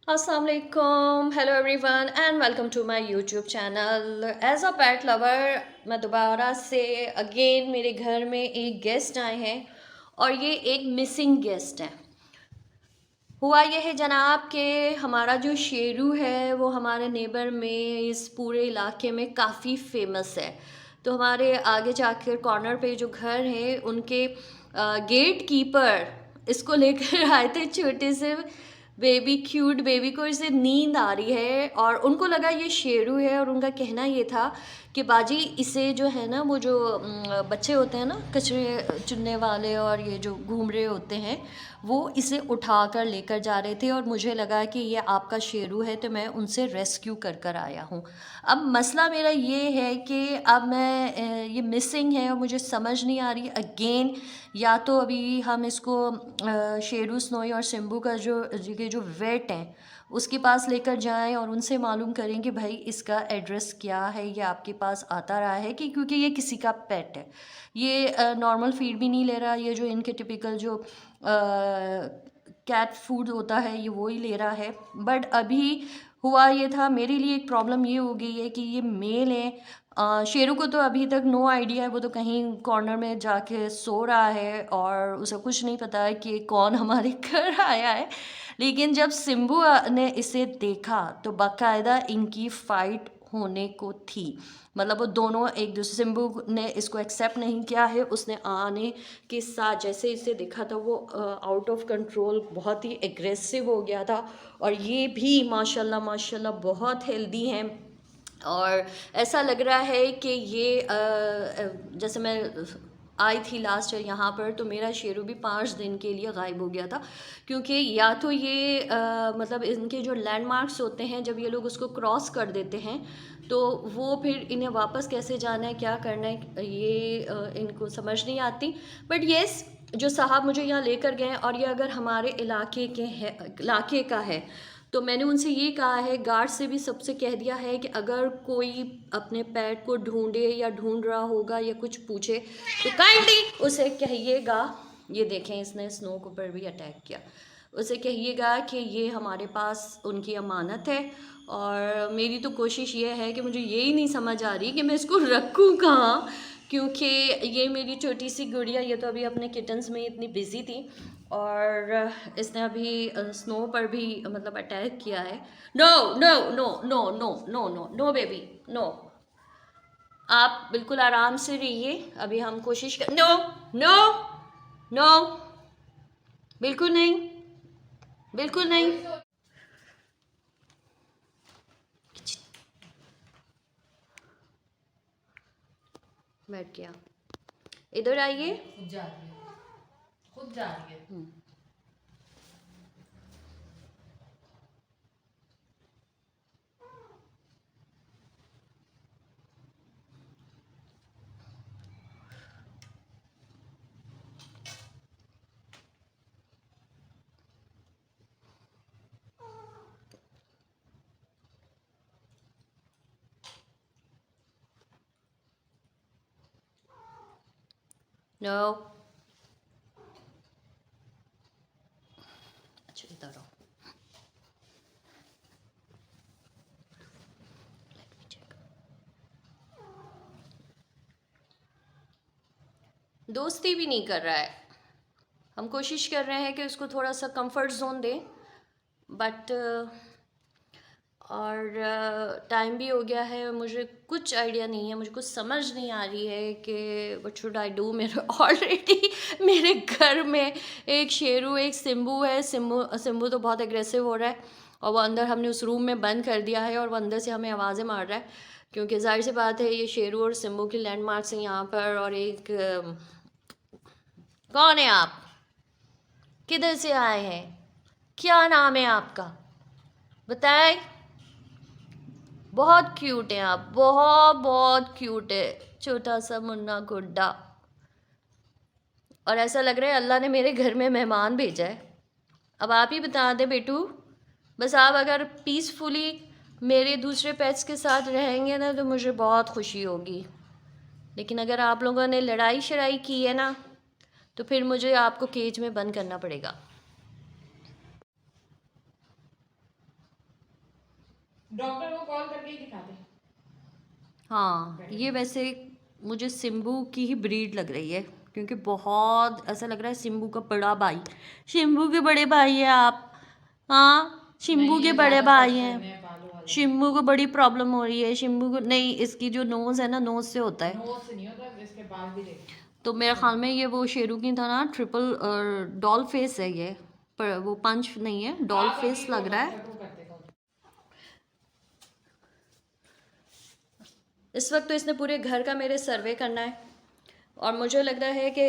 अस्सलाम वालेकुम, hello everyone and welcome to my YouTube channel. As a pet lover मैं दोबारा से अगेन मेरे घर में एक गेस्ट आए हैं और ये एक मिसिंग गेस्ट है। हुआ ये है जनाब कि हमारा जो शेरू है वो हमारे नेबर में इस पूरे इलाके में काफ़ी फेमस है। तो हमारे आगे जाकर कॉर्नर पे जो घर है उनके गेट कीपर इसको लेकर आए थे, छोटे से बेबी, क्यूट बेबी को इसे नींद आ रही है और उनको लगा ये शेरू है और उनका कहना ये था कि बाजी इसे जो है ना, वो जो बच्चे होते हैं ना कचरे चुनने वाले और ये जो घूम रहे होते हैं, वो इसे उठा कर लेकर जा रहे थे और मुझे लगा कि ये आपका शेरू है तो मैं उनसे रेस्क्यू कर कर आया हूँ। अब मसला मेरा ये है कि अब ये मिसिंग है और मुझे समझ नहीं आ रही अगेन, या तो अभी हम इसको शेरू, स्नोई और सिम्बू का जो ये जो वेट हैं उसके पास लेकर जाएं और उनसे मालूम करें कि भाई इसका एड्रेस क्या है, ये आपके पास आता रहा है कि, क्योंकि ये किसी का पेट है। ये नॉर्मल फीड भी नहीं ले रहा, ये जो इनके टिपिकल जो कैट फूड होता है ये वो ही ले रहा है। बट अभी हुआ ये था, मेरे लिए एक प्रॉब्लम ये हो गई है कि ये मेल है। शेरू को तो अभी तक नो आइडिया है, वो तो कहीं कॉर्नर में जाके सो रहा है और उसे कुछ नहीं पता है कि कौन हमारे घर आया है। लेकिन जब सिम्बू ने इसे देखा तो बाकायदा इनकी फ़ाइट होने को थी। मतलब वो दोनों एक दूसरे, सिम्बू ने इसको एक्सेप्ट नहीं किया है, उसने आने के साथ जैसे इसे देखा था वो आउट ऑफ कंट्रोल बहुत ही एग्रेसिव हो गया था। और ये भी माशाल्लाह माशाल्लाह बहुत हेल्दी हैं और ऐसा लग रहा है कि ये जैसे मैं आई थी लास्ट ईयर यहाँ पर तो मेरा शेरू भी 5 दिन के लिए गायब हो गया था। क्योंकि या तो ये मतलब इनके जो लैंडमार्क्स होते हैं जब ये लोग उसको क्रॉस कर देते हैं तो वो फिर इन्हें वापस कैसे जाना है, क्या करना है, ये इनको समझ नहीं आती। बट येस, जो साहब मुझे यहाँ लेकर गए और ये अगर हमारे इलाके का है तो मैंने उनसे ये कहा है, गार्ड से भी सबसे कह दिया है कि अगर कोई अपने पेट को ढूंढे या ढूंढ रहा होगा या कुछ पूछे तो काइंडली उसे कहिएगा, ये देखें इसने स्नो के ऊपर भी अटैक किया, उसे कहिएगा कि ये हमारे पास उनकी अमानत है। और मेरी तो कोशिश ये है कि मुझे यही नहीं समझ आ रही कि मैं इसको रखूँ कहाँ, क्योंकि ये मेरी छोटी सी गुड़िया, ये तो अभी अपने किटन्स में इतनी बिजी थी और इसने अभी स्नो पर भी मतलब अटैक किया है। No no no no no no no no baby no, आप बिल्कुल आराम से रहिए, अभी हम कोशिश कर। नो नो नो, बिल्कुल नहीं, बिल्कुल नहीं। बैठ गया, इधर आइए। खुद जा रही है, खुद जा रही है। नो, अच्छा इधर आओ। दोस्ती भी नहीं कर रहा है, हम कोशिश कर रहे हैं कि उसको थोड़ा सा कंफर्ट जोन दें, बट और टाइम भी हो गया है, मुझे कुछ आइडिया नहीं है, मुझे कुछ समझ नहीं आ रही है कि व्हाट शुड आई डू। मेरे ऑलरेडी मेरे घर में एक शेरू, एक सिम्बू है। सिम्बू तो बहुत एग्रेसिव हो रहा है और वो अंदर, हमने उस रूम में बंद कर दिया है और वो अंदर से हमें आवाज़ें मार रहा है, क्योंकि जाहिर सी बात है ये शेरू और सिम्बू के लैंडमार्क्स हैं यहाँ पर। और एक कौन है आप, किधर से आए हैं, क्या नाम है आपका, बताएं। बहुत क्यूट है आप, बहुत बहुत क्यूट है, छोटा सा मुन्ना गुड्डा। और ऐसा लग रहा है अल्लाह ने मेरे घर में मेहमान भेजा है। अब आप ही बता दें बेटू, बस आप अगर पीसफुली मेरे दूसरे पेट्स के साथ रहेंगे ना तो मुझे बहुत खुशी होगी। लेकिन अगर आप लोगों ने लड़ाई शड़ाई की है ना तो फिर मुझे आपको केज में बंद करना पड़ेगा। डॉक्टर को कॉल करके ही दिखाते। हाँ, ये वैसे मुझे सिम्बू की ही ब्रीड लग रही है, क्योंकि बहुत ऐसा लग रहा है सिम्बू का बड़ा भाई। शिम्बू के बड़े भाई हैं आप। हाँ, शिम्बू नहीं, के ये बड़े ज्यादा भाई कष्ट हैं। करने हैं बालों वाले। शिम्बू को बड़ी प्रॉब्लम हो रही है। शिम्बू को नहीं, इसकी जो नोज़ है ना, नोज़ से होता है। नोज से नहीं होता, इसके बाल भी देख। तो मेरे ख्याल में ये वो शेरू की तरह ट्रिपल डॉल फेस है ये, पर वो पंच नहीं है, डॉल आप फेस अभी लग रहा है। वो करते कौन? इस वक्त तो इसने पूरे घर का मेरे सर्वे करना है, और मुझे लग रहा है कि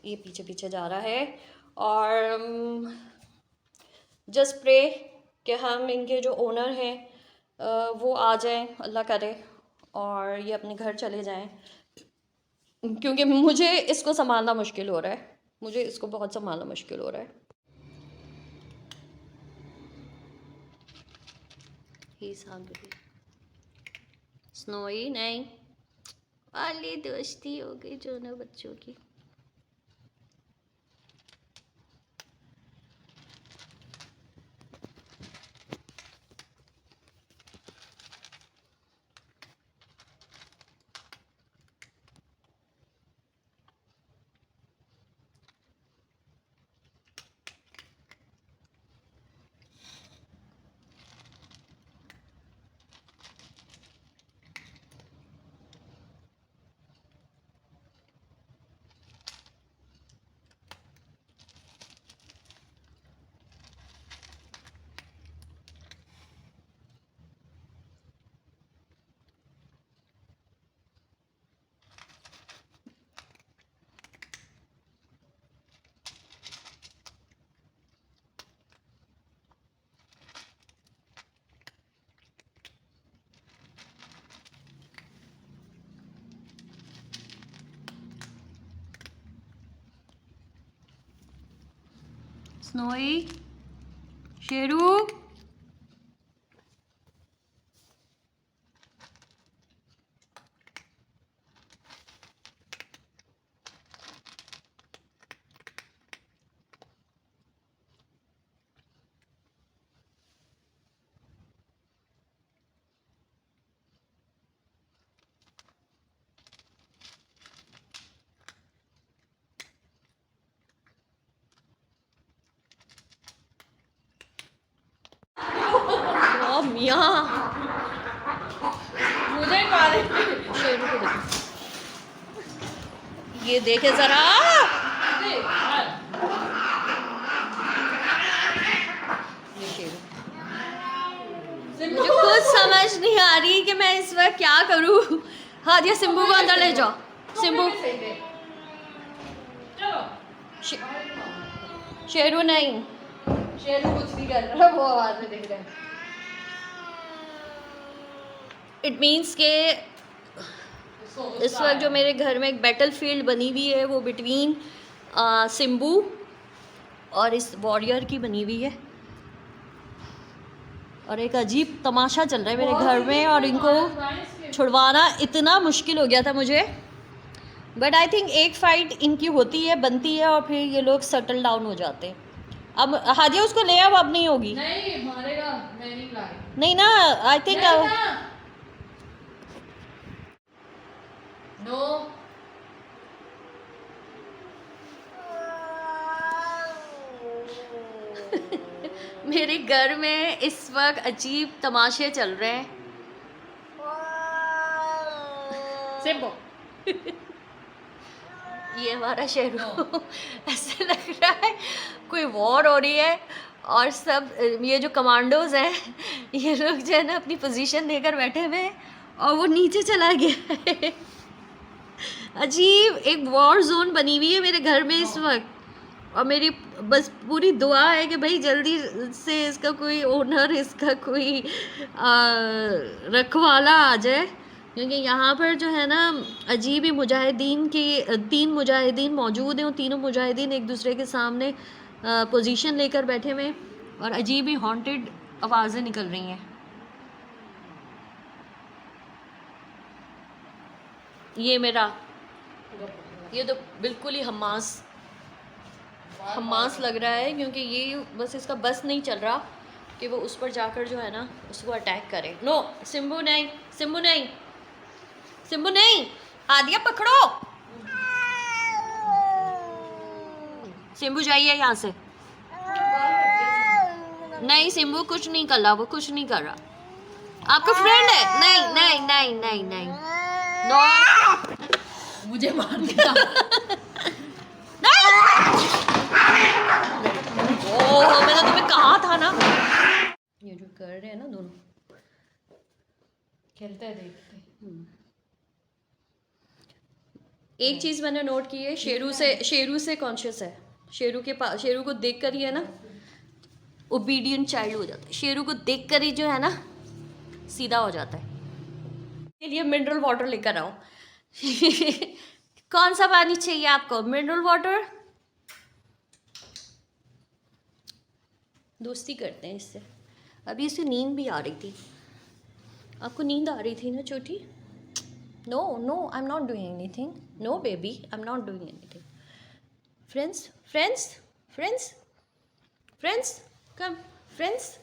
ये पीछे पीछे जा रहा है। और जस्ट प्रे कि हम इनके जो ओनर हैं वो आ जाएं, अल्लाह करे, और ये अपने घर चले जाएं, क्योंकि मुझे इसको संभालना मुश्किल हो रहा है। मुझे इसको बहुत संभालना मुश्किल हो रहा है। ही हंग्री। स्नोई नहीं, वाली दोस्ती हो गई दोनों बच्चों की। स्नोई, शेरू, ओ मियाँ, मुझे मारे। शेरू को देखो, ये देखे जरा। ये शेरू, मुझे कुछ समझ नहीं आ रही कि मैं इस वक्त क्या करूँ। हाँ, ये सिम्बू को अंदर ले जाओ। सिम्बू, चलो। शेरू नहीं। शेरू कुछ नहीं कर रहा, वो आवाज में देख रहे हैं। इट मीन्स के इस वक्त जो मेरे घर में एक बैटल फील्ड बनी हुई है वो बिटवीन सिम्बू और इस वॉरियर की बनी हुई है, और एक अजीब तमाशा चल रहा है मेरे घर में, और इनको छुड़वाना इतना मुश्किल हो गया था मुझे। बट आई थिंक एक फ़ाइट इनकी होती है, बनती है, और फिर ये लोग सेटल डाउन हो जाते हैं। अब हादिया उसको ले आओ, अब नहीं होगी। नहीं मारेगा, मैं नहीं ला रही। नहीं ना, आई थिंक नो। मेरे घर में इस वक्त अजीब तमाशे चल रहे हैं। सिम्बो। ये हमारा शेरू ऐसे लग रहा है कोई वॉर हो रही है, और सब ये जो कमांडोज हैं ये लोग जो है ना अपनी पोजीशन लेकर बैठे हुए हैं, और वो नीचे चला गया है। अजीब एक वॉर जोन बनी हुई है मेरे घर में इस वक्त, और मेरी बस पूरी दुआ है कि भाई जल्दी से इसका कोई ओनर, इसका कोई रखवाला आ जाए, क्योंकि यहाँ पर जो है ना अजीब ही मुजाहिदीन की 3 मुजाहिदीन मौजूद हैं, और तीनों मुजाहिदीन एक दूसरे के सामने पोजीशन लेकर बैठे हुए हैं, और अजीब ही हॉन्टेड आवाज़ें निकल रही हैं। ये मेरा, ये तो बिल्कुल ही हमास लग रहा है, क्योंकि ये बस इसका बस नहीं चल रहा कि वो उस पर जाकर जो है ना उसको अटैक करे। नो सिम्बू नहीं, सिम्बू नहीं, सिम्बू नहीं, आदिया पकड़ो, सिम्बू जाइए यहाँ से। नहीं सिम्बू कुछ नहीं कर रहा, वो कुछ नहीं कर रहा, आपका फ्रेंड है। नहीं नहीं नहीं नहीं नहीं, नो मुझे मार देगा। ओह मैंने तुम्हें कहा था ना। ये जो कर रहे हैं ना दोनों, खेलते हैं, देखते हैं। एक चीज़ मैंने नोट की है, शेरू से कॉन्शियस है। शेरू के पास, शेरू को देख कर ही है ना ओबीडियंट चाइल्ड हो जाता है। शेरू को देख कर ही जो है ना सीधा हो जाता है। के लिए मिनरल वाटर लेकर आओ। कौन सा पानी चाहिए आपको, मिनरल वाटर? दोस्ती करते हैं इससे। अभी इसे नींद भी आ रही थी। आपको नींद आ रही थी ना छोटी? No no I am not doing anything, no baby I am not doing anything. Friends friends friends friends come, friends